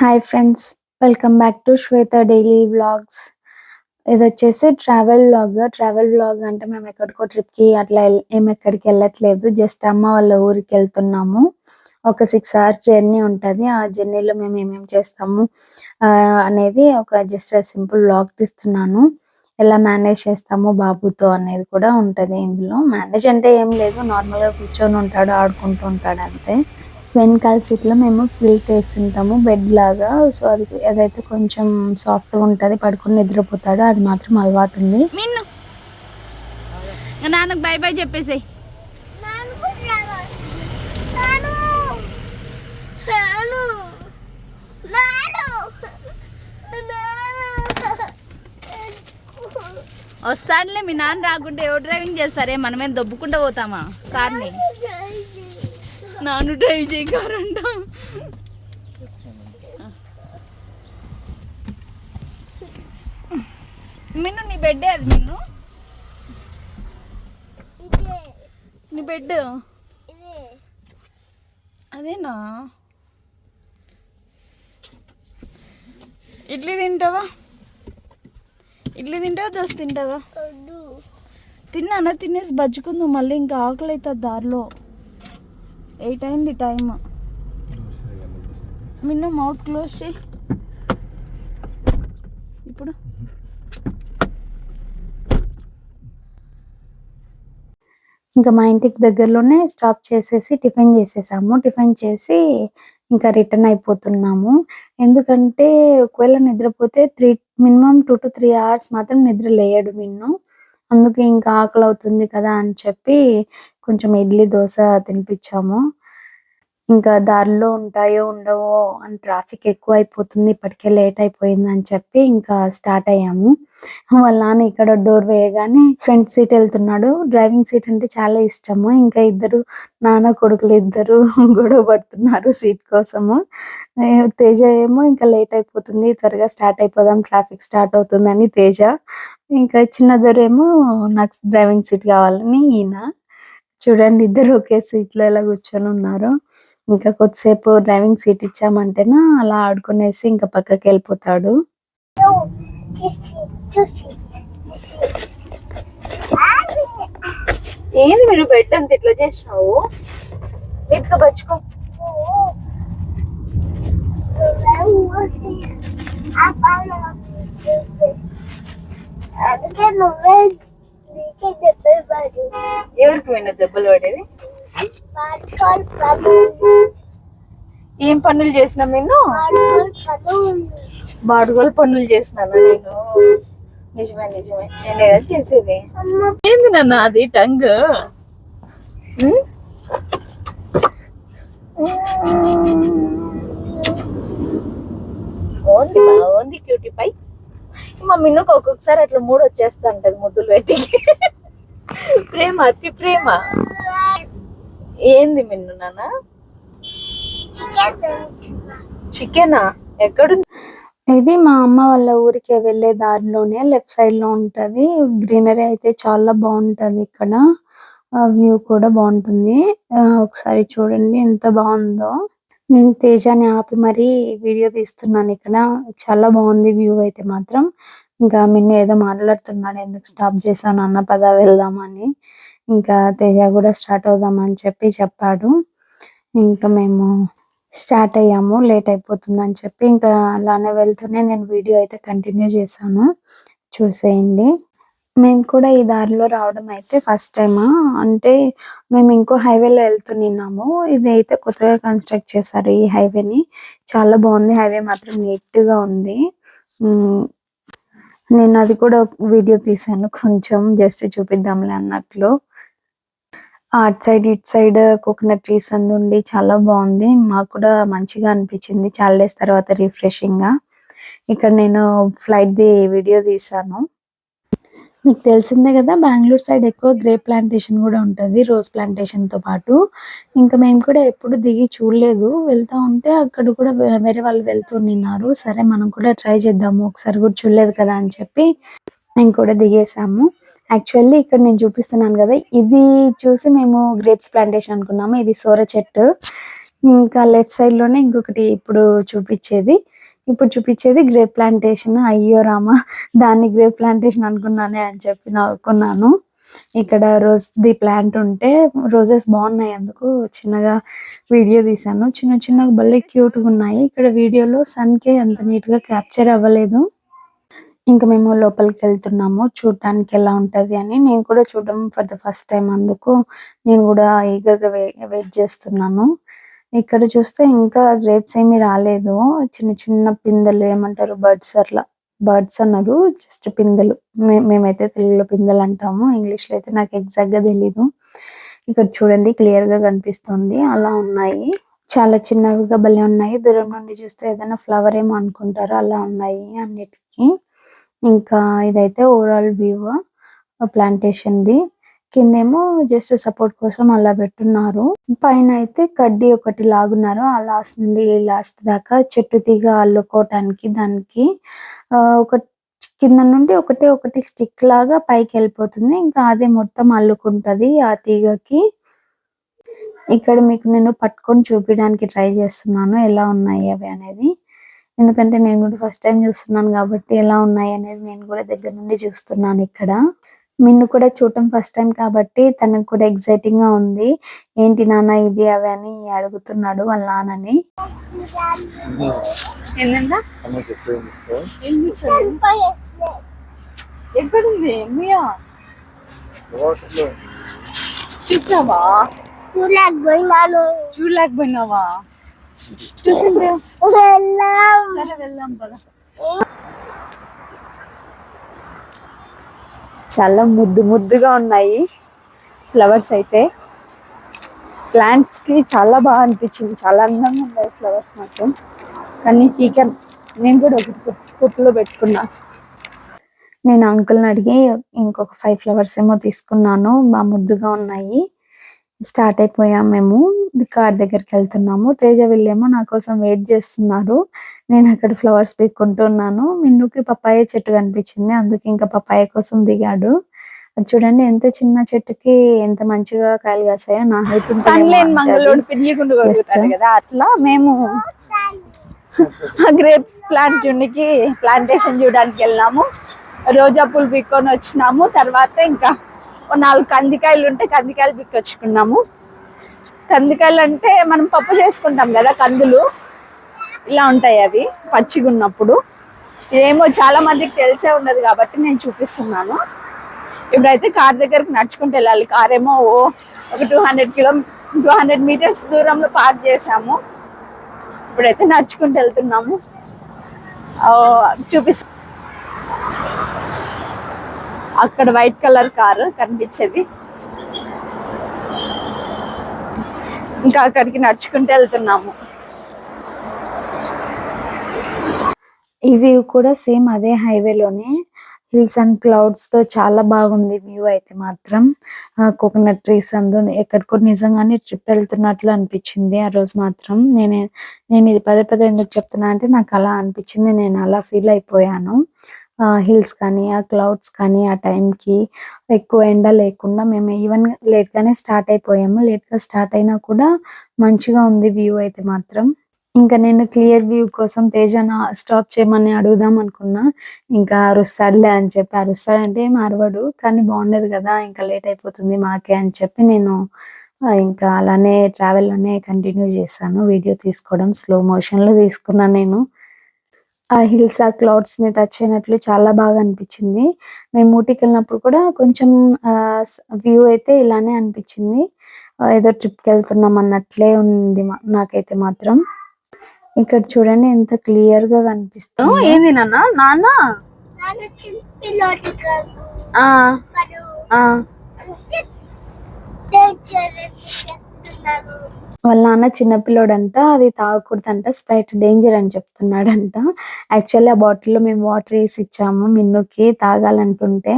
Hi friends, welcome back to Shweta daily vlogs. ఇది వచ్చేసి travel vlog అంటే మేము ఎక్కడికో ట్రిప్కి అట్లా ఎక్కడికి వెళ్ళట్లేదు. జస్ట్ అమ్మ వాళ్ళ ఊరికి వెళ్తున్నాము. ఒక 6 hours జర్నీ ఉంటుంది. ఆ జర్నీలో మేము ఏమేమి చేస్తాము అనేది ఒక జస్ట్ సింపుల్ వ్లాగ్ తీస్తున్నాను. ఎలా మేనేజ్ చేస్తాము బాబుతో అనేది కూడా ఉంటుంది ఇందులో. మేనేజ్ అంటే ఏం లేదు, నార్మల్గా కూర్చొని ఉంటాడు, ఆడుకుంటూ ఉంటాడు అంతే. వెనకాల సీట్లో మేము క్విల్ట్ వేస్తుంటాము బెడ్ లాగా. సో అదైతే కొంచెం సాఫ్ట్గా ఉంటుంది, పడుకొని నిద్రపోతాడు. అది మాత్రం అలవాటు ఉంది. మిన్ను నాన్నకు బై బై చెప్పేసాయి. వస్తాడులే, మీ నాన్న రాకుంటే ఎవరు డ్రైవింగ్ చేస్తారే? మనమే దొబ్బుకుంటూ పోతామా కార్ని? నాన్న డ్రైవ్ చేయగారంట. మిన్ను నీ బెడ్డే అది. మిన్ను నీ బెడ్ అదేనా? ఇడ్లీ తింటావా? దోశ తింటావా? తిన్నానా? తినేసి బజ్జుకుందాం మళ్ళీ. ఇంకా ఆకలి అవుతుంది దారిలో. 8 అయింది టైం. మిన్ను మౌత్ క్లోజ్ చేయి ఇప్పుడు. ఇంకా మా ఇంటికి దగ్గరలోనే స్టాప్ చేసేసి టిఫిన్ చేసేసాము. టిఫిన్ చేసి ఇంకా రిటర్న్ అయిపోతున్నాము. ఎందుకంటే ఒకవేళ నిద్రపోతే మినిమం 2 to 3 hours మాత్రం నిద్ర లేయడు మిన్ను. అందుకే ఇంకా ఆకలి అవుతుంది కదా అని చెప్పి కొంచెం ఇడ్లీ దోశ తినిపించాము. ఇంకా దారిలో ఉంటాయో ఉండవో అని ట్రాఫిక్ ఎక్కువ అయిపోతుంది, ఇప్పటికే లేట్ అయిపోయింది అని చెప్పి ఇంకా స్టార్ట్ అయ్యాము. వాళ్ళ నాన్న ఇక్కడ డోర్ వేయగానే ఫ్రంట్ సీట్ వెళ్తున్నాడు. డ్రైవింగ్ సీట్ అంటే చాలా ఇష్టము. ఇంకా నాన్న కొడుకులు ఇద్దరు గొడవ పడుతున్నారు సీట్ కోసము. తేజ ఏమో ఇంకా లేట్ అయిపోతుంది, త్వరగా స్టార్ట్ అయిపోదాం, ట్రాఫిక్ స్టార్ట్ అవుతుందని తేజ. ఇంకా చిన్నదరేమో నాకు డ్రైవింగ్ సీట్ కావాలని ఈయన. చూడండి, ఇద్దరు ఒకే సీట్లో ఎలా కూర్చొని ఉన్నారు. ఇంకా కొద్దిసేపు డ్రైవింగ్ సీట్ ఇచ్చామంటేనా అలా ఆడుకునేసి ఇంకా పక్కకి వెళ్ళిపోతాడు. ఏంది మీరు బెడ్ అంత ఇట్లా చేసినావు? నీట్గా బచ్చుకో. ఎవరికి విన్న దెబ్బలు పడేది? ఏం పనులు చేసినా నేను? బాడుగోలు పనులు చేసినాను నేను. నిజమే నేను ఏదో చేసేది. ఏంది నన్ను అది టంగ్? బాగుంది క్యూటీ పై. మా మిన్నుకు ఒక్కొక్కసారి అట్లా మూడు వచ్చేస్తా ఉంటది ముద్దులు పెట్టి. ప్రేమ, అతి ప్రేమ. ఏంది మిన్ను నాన్న? చికెనా? ఎక్కడుంది? ఇది మా అమ్మ వాళ్ళ ఊరికి వెళ్ళే దారిలోనే లెఫ్ట్ సైడ్ లో ఉంటది. గ్రీనరీ అయితే చాలా బాగుంటది. ఇక్కడ వ్యూ కూడా బాగుంటుంది. ఒకసారి చూడండి ఎంత బాగుందో. నేను తేజాని ఆపి మరీ వీడియో తీస్తున్నాను. ఇక్కడ చాలా బాగుంది వ్యూ అయితే మాత్రం. ఇంకా మిన్ను ఏదో మాట్లాడుతున్నాడు, ఎందుకు స్టాప్ చేశాను అన్న, పద వెళ్దామని. ఇంకా తేజ కూడా స్టార్ట్ అవుదామని చెప్పాడు. ఇంకా మేము స్టార్ట్ అయ్యాము, లేట్ అయిపోతుంది అని చెప్పి. ఇంకా అలానే వెళ్తూనే నేను వీడియో అయితే కంటిన్యూ చేశాను, చూసేయండి. మేము కూడా ఈ దారిలో రావడం అయితే ఫస్ట్ టైం. అంటే మేము ఇంకో హైవేలో వెళ్తున్నాము. ఇది అయితే కొత్తగా కన్స్ట్రక్ట్ చేశారు ఈ హైవేని. చాలా బాగుంది, హైవే మాత్రం నీట్గా ఉంది. నేను అది కూడా వీడియో తీసాను, కొంచెం జస్ట్ చూపిద్దాంలే అన్నట్లు. అటు సైడ్ ఇటు సైడ్ కోకోనట్ ట్రీస్ ఉండి చాలా బాగుంది. మాకు కూడా మంచిగా అనిపించింది చాలా డేస్ తర్వాత రిఫ్రెషింగ్ గా. ఇక్కడ నేను ఫ్లైట్ ది వీడియో తీసాను. మీకు తెలిసిందే కదా, బెంగళూరు సైడ్ ఎక్కువ గ్రేప్ ప్లాంటేషన్ కూడా ఉంటుంది, రోజ్ ప్లాంటేషన్ తో పాటు. ఇంకా మేము కూడా ఎప్పుడు దిగి చూడలేదు. వెళ్తా ఉంటే అక్కడ కూడా వేరే వాళ్ళు వెళ్తున్నారు. సరే మనం కూడా ట్రై చేద్దాము, ఒకసారి కూడా చూడలేదు కదా అని చెప్పి మేము కూడా దిగేసాము. యాక్చువల్లీ ఇక్కడ నేను చూపిస్తున్నాను కదా, ఇది చూసి మేము గ్రేప్స్ ప్లాంటేషన్ అనుకున్నాము. ఇది సోర చెట్టు. ఇంకా లెఫ్ట్ సైడ్ లోనే ఇంకొకటి ఇప్పుడు చూపించేది గ్రేప్ ప్లాంటేషన్. అయ్యో రామా, దాన్ని గ్రేప్ ప్లాంటేషన్ అనుకున్నానే అని చెప్పి నవ్వుకున్నాను. ఇక్కడ రోజ్ ది ప్లాంట్ ఉంటే రోజెస్ బాగున్నాయి, అందుకు చిన్నగా వీడియో తీసాను. చిన్న చిన్న భలే క్యూట్ గా ఉన్నాయి. ఇక్కడ వీడియోలో సన్ కే అంత నీట్ గా క్యాప్చర్ అవ్వలేదు. ఇంకా మేము లోపలికి వెళ్తున్నాము చూడటానికి ఎలా ఉంటది అని. నేను కూడా చూడడం ఫర్ ద ఫస్ట్ టైం, అందుకు నేను కూడా ఈగర్ గా వెయిట్ చేస్తున్నాను. ఇక్కడ చూస్తే ఇంకా గ్రేప్స్ ఏమీ రాలేదు. చిన్న చిన్న పిందెలు, ఏమంటారు బర్డ్స్ అన్నారు, జస్ట్ పిందెలు. మేమైతే తెలుగులో పిందెలు అంటాము, ఇంగ్లీష్ లో అయితే నాకు ఎగ్జాక్ట్ గా తెలీదు. ఇక్కడ చూడండి క్లియర్ గా కనిపిస్తుంది, అలా ఉన్నాయి. చాలా చిన్నవిగా భలే ఉన్నాయి. దూరం నుండి చూస్తే ఏదైనా ఫ్లవర్ ఏమో అనుకుంటారు, అలా ఉన్నాయి అన్నిటికీ. ఇంకా ఇదైతే ఓవరాల్ వ్యూ ప్లాంటేషన్ ది. కిందేమో జస్ట్ సపోర్ట్ కోసం అలా పెట్టున్నారు. పైన అయితే కడ్డీ ఒకటి లాగున్నారు, ఆ లాస్ట్ నుండి లాస్ట్ దాకా చెట్టు తీగ అల్లుకోవటానికి. దానికి ఒక కింద నుండి ఒకటి స్టిక్ లాగా పైకి వెళ్ళిపోతుంది, ఇంకా అదే మొత్తం అల్లుకుంటది ఆ తీగకి. ఇక్కడ మీకు నేను పట్టుకొని చూపించడానికి ట్రై చేస్తున్నాను ఎలా ఉన్నాయి అవి అనేది. ఎందుకంటే నేను కూడా ఫస్ట్ టైం చూస్తున్నాను కాబట్టి ఎలా ఉన్నాయి అనేది నేను కూడా దగ్గర నుండి చూస్తున్నాను. ఇక్కడ మిన్ను కూడా చూడటం ఫస్ట్ టైం కాబట్టి తనకు కూడా ఎక్సైటింగ్ గా ఉంది. ఏంటి నాన్న ఇది అవి అని అడుగుతున్నాడు వాళ్ళ నాన్నని. ఎక్కడుంది మియా? చూసావా? చూడలేకపోయినావా? చూసిందే. సరే వెళ్దాం పద. చాలా ముద్దుగా ఉన్నాయి ఫ్లవర్స్ అయితే. ప్లాంట్స్ కి చాలా బాగా అనిపించింది, చాలా అందంగా ఉన్నాయి ఫ్లవర్స్ మాత్రం. కానీ నేను కూడా ఒకటి కొట్టులో పెట్టుకున్నా. నేను అంకుల్ని అడిగి ఇంకొక 5 ఫ్లవర్స్ ఏమో తీసుకున్నాను, బాగా ముద్దుగా ఉన్నాయి. స్టార్ట్ అయిపోయాం మేము, కార్ దగ్గరికి వెళ్తున్నాము. తేజ వీళ్ళేమో నా కోసం వెయిట్ చేస్తున్నారు. నేను అక్కడ ఫ్లవర్స్ పీక్కుంటున్నాను. మిన్నుకి పప్పాయ చెట్టు కనిపించింది, అందుకే ఇంకా పప్పాయ కోసం దిగాడు. అది చూడండి ఎంత చిన్న చెట్టుకి ఎంత మంచిగా కాయలు కాసాయో. నా హైట్ కదా, అట్లా మేము గ్రేప్స్ ప్లాంటేషన్ చూడడానికి వెళ్ళినాము. రోజా పూలు పీక్కొని వచ్చినాము. తర్వాత ఇంకా 4 కందికాయలు ఉంటే కందికాయలు పిక్కొచ్చుకున్నాము. కందికాయలు అంటే మనం పప్పు చేసుకుంటాం కదా, కందులు ఇలా ఉంటాయి అవి పచ్చిగా ఉన్నప్పుడు. ఏమో చాలా మందికి తెలిసే ఉండదు కాబట్టి నేను చూపిస్తున్నాను. ఇప్పుడైతే కార్ దగ్గరకు నడుచుకుంటూ వెళ్ళాలి. కార్ ఏమో ఒక 200 మీటర్స్ దూరంలో పార్క్ చేసాము. ఇప్పుడైతే నడుచుకుంటూ వెళ్తున్నాము. చూపిస్తా, అక్కడ వైట్ కలర్ కారు కనిపించేది. ఇంకా అక్కడికి నడుచుకుంటూ వెళ్తున్నాము. ఈ వ్యూ కూడా సేమ్ అదే హైవేలోనే, హిల్స్ అండ్ క్లౌడ్స్ తో చాలా బాగుంది వ్యూ అయితే మాత్రం. కోకోనట్ ట్రీస్ ఎక్కడికో నిజంగానే ట్రిప్ వెళ్తున్నట్లు అనిపించింది ఆ రోజు మాత్రం. నేను ఇది పదే ఎందుకు చెప్తున్నా అంటే నాకు అలా అనిపించింది, నేను అలా ఫీల్ అయిపోయాను. హిల్స్ కానీ ఆ క్లౌడ్స్ కానీ ఆ టైంకి ఎక్కువ ఎండ లేకుండా మేము ఈవెన్ లేట్గానే స్టార్ట్ అయిపోయాము. లేట్గా స్టార్ట్ అయినా కూడా మంచిగా ఉంది వ్యూ అయితే మాత్రం. ఇంకా నేను క్లియర్ వ్యూ కోసం తేజన స్టాప్ చేయమని అడుగుదాం అనుకున్నా. ఇంకా అరుస్తాడులే అని చెప్పి, అరుస్తాడంటే ఏం అరవడు కానీ బాగుండదు కదా, ఇంకా లేట్ అయిపోతుంది మాకే అని చెప్పి నేను ఇంకా అలానే ట్రావెల్లోనే కంటిన్యూ చేశాను. వీడియో తీసుకోవడం స్లో మోషన్లో తీసుకున్నాను నేను. ఆ హిల్స్ ఆ క్లౌడ్స్ ని టచ్ అయినట్లు చాలా బాగా అనిపించింది. మేము ఊటీకి వెళ్ళినప్పుడు కూడా కొంచెం వ్యూ అయితే ఇలానే అనిపించింది. ఏదో ట్రిప్కి వెళ్తున్నాం అన్నట్లే ఉంది నాకైతే మాత్రం. ఇక్కడ చూడండి ఎంత క్లియర్ గా కనిపిస్తుంది. ఏంది నాన్న వాళ్ళ నాన్న చిన్నపిల్లోడంట, అది తాగకూడదంట, స్ప్రైట్ డేంజర్ అని చెప్తున్నాడంట. యాక్చువల్లీ ఆ బాటిల్లో మేము వాటర్ వేసి ఇచ్చాము మిన్నుకి తాగాలంటుంటే.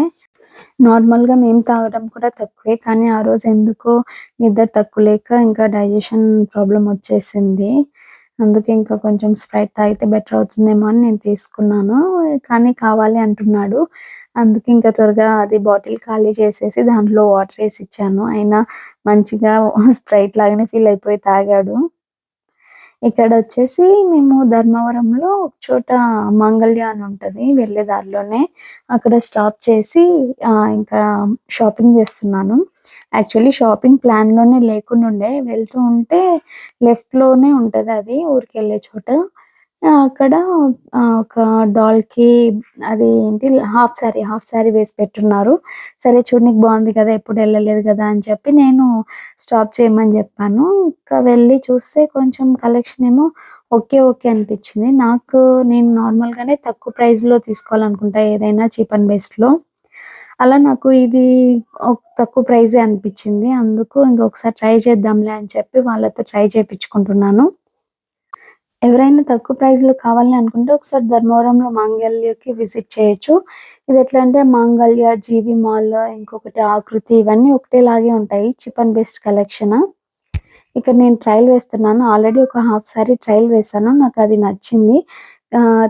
నార్మల్ గా మేము తాగడం కూడా తక్కువే, కానీ ఆ రోజు ఎందుకో నిద్ర తక్కువ లేక ఇంకా డైజెషన్ ప్రాబ్లం వచ్చేసింది. అందుకే ఇంకా కొంచెం స్ప్రైట్ తాగితే బెటర్ అవుతుందేమో అని నేను తీసుకున్నాను. కానీ కావాలి అంటున్నాడు, అందుకే ఇంకా త్వరగా అది బాటిల్ ఖాళీ చేసేసి దాంట్లో వాటర్ వేసి ఇచ్చాను. అయినా మంచిగా స్ప్రైట్ లాగానే ఫీల్ అయిపోయి తాగాడు. ఇక్కడ వచ్చేసి మేము ధర్మవరంలో ఒక చోట మాంగళ్య అని ఉంటది వెళ్ళే దారిలోనే. అక్కడ స్టాప్ చేసి ఇంకా షాపింగ్ చేస్తున్నాను. యాక్చువల్లీ షాపింగ్ ప్లాన్‌లోనే లేకుండుండే. వెళ్తూ ఉంటే లెఫ్ట్‌లోనే ఉంటది అది ఊరికెళ్ళే చోట. అక్కడ ఒక డాల్‌కి అది ఏంటి హాఫ్ సారీ వేసి పెట్టున్నారు. సరే చూడనీకి బావుంది కదా! ఎప్పుడు ఎళ్ళలేదు కదా! అని చెప్పి నేను స్టాప్ చేయమని జెప్పాను. ఇంకా వెళ్ళి చూస్తే కొంచెం కలెక్షన్ ఏమో ఓకే అనిపిచ్చింది. నేను నార్మల్‌గానే తక్కువ ప్రైస్‌లో తీసుకోవాలనుకుంటా ఏదైనా చీప్ అండ్ బెస్ట్‌లో. అలా నాకు ఇది తక్కువ ప్రైజే అనిపిచ్చింది. అందుకు ఇంకొకసారి ట్రై చేద్దాంలే అని చెప్పి వాళ్ళతో ట్రై చేపిచ్చుకుంటున్నాను. ఎవరైనా తక్కువ ప్రైస్‌లో కావాలని అనుకుంటే ఒకసారి ధర్మవరంలో మాంగళ్యకి విజిట్ చేయొచ్చు. ఇదెట్లా అంటే మాంగళ్య, జీవీ మాల్, ఇంకొకటి ఆకృతి ఇవన్నీ ఒకటేలాగే ఉంటాయి. Cheap and best collection. ఇక్కడ నేను ట్రయల్ వేస్తున్నాను. ఆల్రెడీ ఒక హాఫ్ సారీ ట్రయల్ వేశాను. నాకది నచ్చింది.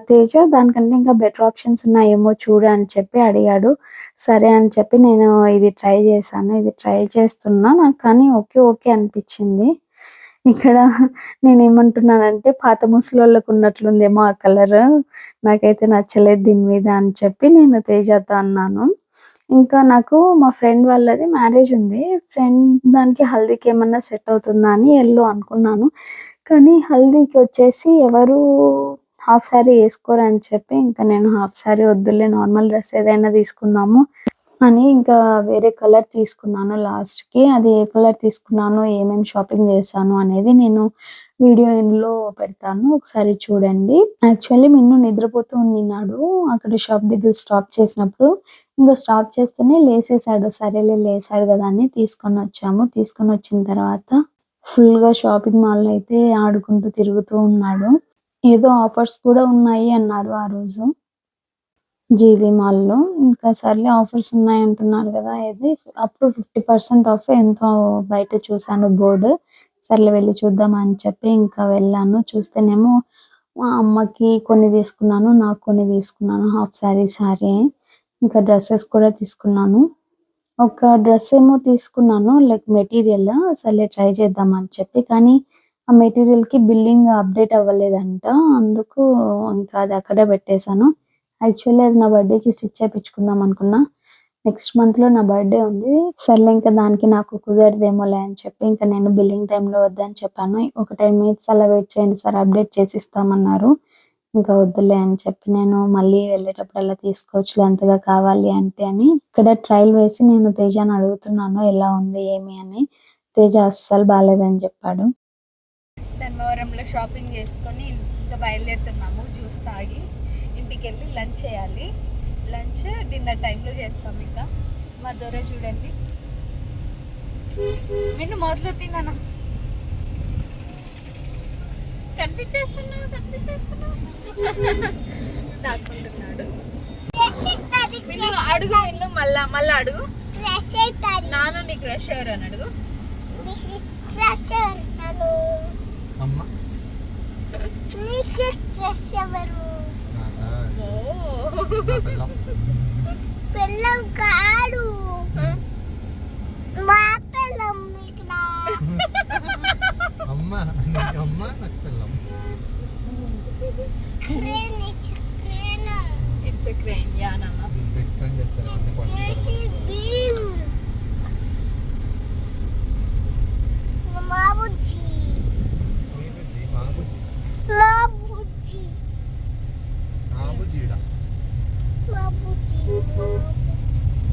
తేజ దానికంటే ఇంకా బెటర్ ఆప్షన్స్ ఉన్నాయేమో చూడు అని చెప్పి అడిగాడు. సరే అని చెప్పి నేను ఇది ట్రై చేశాను. ఇది ట్రై చేస్తున్నా. నాకు కానీ ఓకే అనిపిచ్చింది. ఇక్కడ నేనేమంటున్నానంటే పాత ముసలోళ్ళకున్నట్లుందేమో ఆ కలరు. నాకైతే నచ్చలేదు దీని మీద అని చెప్పి నేను తేజతో అన్నాను. ఇంకా నాకు మా ఫ్రెండ్ వాళ్ళది మ్యారేజ్ ఉంది. ఫ్రెండ్ దానికి హల్దీకేమన్నా సెట్ అవుతుందా అని యెల్లో అనుకున్నాను. కానీ హల్దీకి వచ్చేసి ఎవరు హాఫ్ సారీ ఏసుకోరని చెప్పి ఇంకా నేను హాఫ్ సారీ వద్దులే నార్మల్ డ్రెస్ ఏదైనా తీసుకుందాము అని ఇంకా వేరే కలర్ తీసుకున్నాను లాస్ట్‌కి. అది ఏ కలర్ తీసుకున్నాను, ఏమేమి షాపింగ్ చేశాను అనేది నేను వీడియో ఎండ్‌లో పెడతాను. ఒకసారి చూడండి. యాక్చువల్లీ మిన్ను నిద్రపోతూ ఉండిన్నాడు. అక్కడ షాప్ దగ్గర స్టాప్ చేసినప్పుడు. ఇంక స్టాప్ చేస్తేనే లేసేసాడు. సరేలే లేసాడు గదా! అని తీసుకొనొచ్చాము. తీసుకొనొచ్చిన తర్వాత ఫుల్‌గా షాపింగ్ మాల్‌లో అయితే ఆడుకుంటూ తిరుగుతూ ఉన్నాడు. ఏదో ఆఫర్స్ కూడా ఉన్నాయి అన్నారు ఆ రోజు. జీవీ మాల్‌లో. ఇంకా సర్లే ఆఫర్స్ ఉన్నాయంటున్నారు గదా! ఏది అప్ టు 50% ఆఫ్ ఎంతో బయట చూసాను బోర్డ్. సర్లే వెళ్లి చూద్దాం అని చెప్పి ఇంకా వెళ్ళాను. చూస్తేనేమో మా అమ్మకి కొన్ని తీసుకున్నాను. నాకు కొన్ని తీసుకున్నాను. Half sorry. ఇంకా డ్రెసెస్ కూడా తీసుకున్నాను. ఒక డ్రెస్ ఏమో తీసుకున్నాను లైక్ మెటీరియల్. సర్లే ట్రై చేద్దాం అని చెప్పి. కానీ ఆ మెటీరియల్‌కి బిల్లింగ్ అప్‌డేట్ అవ్వలేదంట. అందుకు ఇంకా అది అక్కడే పెట్టేసాను. యాక్చువల్లీ అది నా బర్త్‌డేకి స్టిచ్ చేపించుకుందాం అనుకున్నా. నెక్స్ట్ మంత్‌లో నా బర్త్‌డే ఉంది. సర్లే ఇంకా దానికి నాకు కుదరదేమోలే అని చెప్పి ఇంకా నేను బిల్లింగ్ టైమ్‌లో వద్దని చెప్పాను. ఒక 10 మినిట్స్ అలా వెయిట్ చేయండి సార్ అప్‌డేట్ చేసిస్తామన్నారు. ఇంకా వద్దులే అని చెప్పి నేను మళ్ళీ వెళ్ళేటప్పుడల్లా తీసుకోవచ్చులే అంతగా కావాలి అంటే అని ఇక్కడ ట్రయల్ వేసి నేను తేజని అడుగుతున్నాను ఎలా ఉంది ఏమి అని. తేజ అస్సలు బాలేదని చెప్పాడు. ధర్మవరంలో షాపింగ్ చేసుకొని ఇంకా బయలుదేరుతున్నాము జ్యూస్ తాగి ఇంటికి వెళ్ళి లంచ్ చేయాలి. లంచ్ డిన్నర్ టైంలో చేస్తాం. ఇంకా మా దొర చూడండి నిన్ను మొదలు తిన్నాను కనిపించేస్తున్నావు దాక్కుంటున్నాడు. అడుగు నిన్ను మళ్ళా అడుగు నాను నీకు రష్ ఎవరు అని అడుగు. పిల్లం కాడు మా పిల్లం ఇక్కడ అమ్మ నాకు పిల్లం crane it's a crane yeah నాన్న. ఎక్స్ప్లెయిన్ చేస్తారు బీమ్ మాబుజీ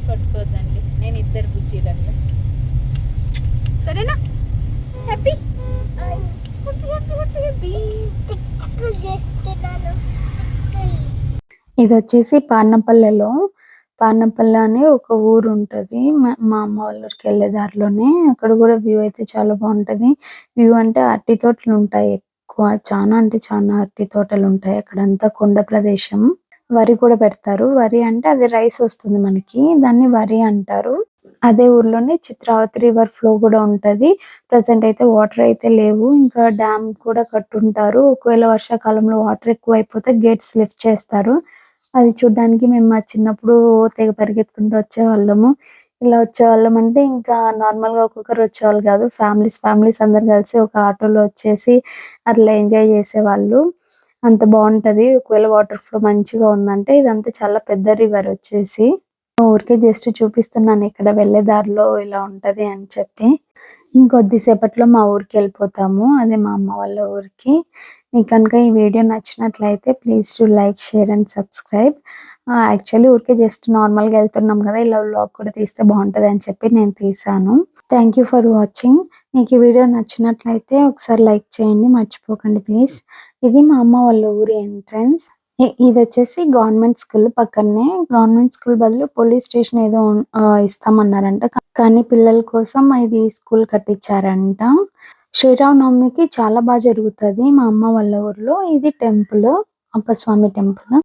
కొట్టుకోద్దండి నేను ఇద్దరు బుజ్జీలండి సరేనా. హ్యాపీ చేస్తున్నాను. ఇది వచ్చేసి పార్నపల్లె అని ఒక ఊరు ఉంటది. మా అమ్మ వాళ్ళ ఊరికి వెళ్ళే దారిలోనే. అక్కడ కూడా వ్యూ అయితే చాలా బాగుంటది. వ్యూ అంటే అరటి తోటలు ఉంటాయి ఎక్కువ. చానా అంటే చానా అరటి తోటలు ఉంటాయి. అక్కడంతా కొండ ప్రదేశం. వరి కూడా పెడతారు. వరి అంటే అది రైస్ వస్తుంది మనకి. దాన్ని వరి అంటారు. అదే ఊర్లోనే చిత్రావతి రివర్ ఫ్లో కూడా ఉంటది. ప్రెజెంట్ అయితే వాటర్ అయితే లేవు. ఇంకా డ్యామ్ కూడా కట్టుంటారు. ఒకవేళ వర్షాకాలంలో వాటర్ ఎక్కువైపోతే గేట్స్ లిఫ్ట్ చేస్తారు. అది చూడ్డానికి మేము మా చిన్నప్పుడు తెగ పరిగెత్తుకుంటూ వచ్చేవాళ్ళము. ఇలా వచ్చేవాళ్ళం అంటే ఇంకా నార్మల్‌గా ఒక్కొక్కరు వచ్చేవాళ్ళు కాదు. ఫ్యామిలీస్ అందరూ కలిసి ఒక ఆటోలో వచ్చేసి అట్లా ఎంజాయ్ చేసేవాళ్ళు. అంత బావుంటది. ఒకవేళ వాటర్ ఫ్లో మంచిగా ఉందంటే ఇదంతా చాలా పెద్ద రివర్ వచ్చేసి. ఊరికే జస్ట్ చూపిస్తున్నాను ఇక్కడ వెళ్ళే దారిలో ఇలా ఉంటది అని చెప్పి. ఇంకొద్ది సేపట్లో మా ఊరికెళ్ళిపోతాము. అదే మా అమ్మ వాళ్ళ ఊరికి. మీకు కనుక ఈ వీడియో నచ్చినట్లయితే please do like, share and subscribe. Actually ఊరికే జస్ట్ నార్మల్‌గా ఎళ్తున్నాం కదా! ఇలా వ్లాగ్ కూడా తీస్తే బావుంటది అని చెప్పి నేను తీశాను. Thank you for watching. మీకు ఈ వీడియో నచ్చినట్లయితే ఒకసారి లైక్ చేయండి మర్చిపోకండి ప్లీజ్. ఇది మా అమ్మ వాళ్ళ ఊరి ఎంట్రన్స్. ఇదొచ్చేసి గవర్నమెంట్ స్కూల్ పక్కనే. గవర్నమెంట్ స్కూల్ బదులు పోలీస్ స్టేషన్ ఏదో ఇస్తామన్నారంట. కానీ పిల్లల కోసం ఇది స్కూల్ కట్టించారంట. శ్రీరామనవమికి చాలా జరుగుతది మా అమ్మ వాళ్ళ ఊర్లో. ఇది టెంపుల్, అప్పస్వామి టెంపుల్.